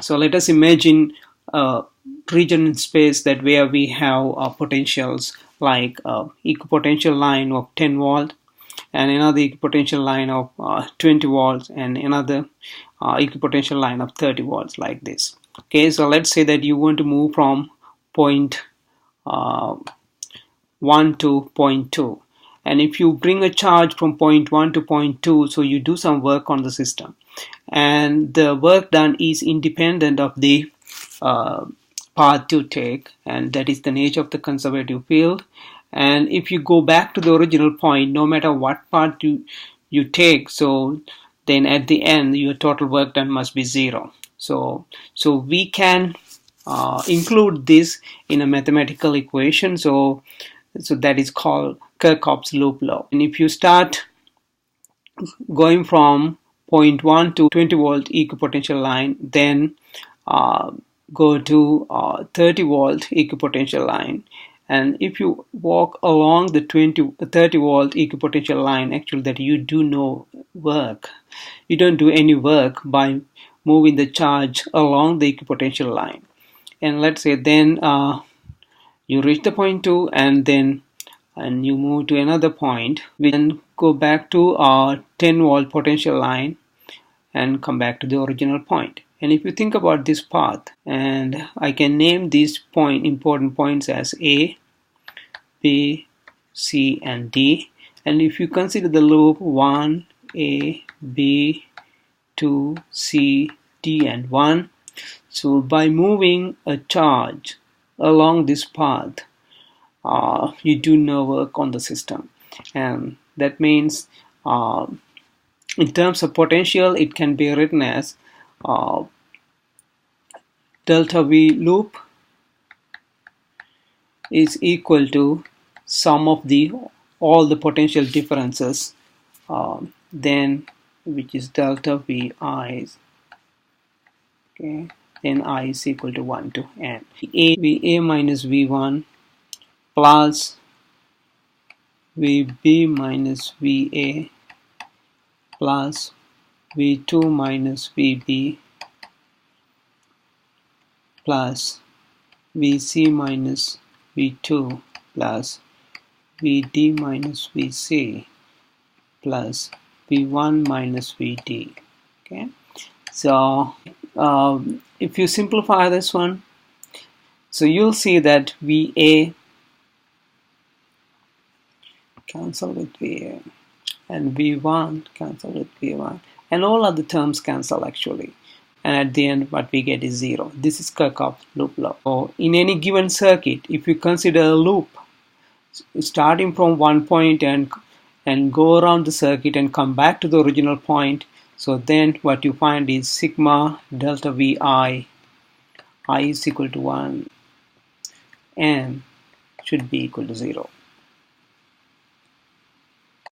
So let us imagine a region in space that where we have potentials like equipotential line of 10 volt and another equipotential line of 20 volts and another equipotential line of 30 volts like this. Okay, so let's say that you want to move from point 1 to point 2, and if you bring a charge from point 1 to point 2, so you do some work on the system, and the work done is independent of the path you take, and that is the nature of the conservative field. And if you go back to the original point, no matter what path you take, so then at the end your total work done must be zero. So we can include this in a mathematical equation. So that is called Kirchhoff's loop law. And if you start going from point 1 to 20 volt equipotential line, then go to 30 volt equipotential line, and if you walk along the 30 volt equipotential line, actually that you do no work. You don't do any work by moving the charge along the equipotential line. And let's say then you reach the point 2, and you move to another point. We then go back to our 10 volt potential line and come back to the original point. And if you think about this path, and I can name these important points as A, B, C, and D. And if you consider the loop 1, A, B, 2, C, D, and 1, so by moving a charge along this path, you do no work on the system. And that means in terms of potential, it can be written as delta V loop is equal to sum of all the potential differences, then which is delta V I. Okay, then I is equal to 1 to n. VA minus V1 plus VB minus VA plus V2 minus VB plus VC minus V2 plus VD minus VC plus V1 minus VD. Okay, so if you simplify this one, so you'll see that VA cancel with VA and V1 cancel with V1, and all other terms cancel actually, and at the end what we get is 0. This is Kirchhoff's loop law. So in any given circuit, if you consider a loop starting from one point and go around the circuit and come back to the original point, so then what you find is sigma delta Vi, I is equal to 1, and should be equal to 0.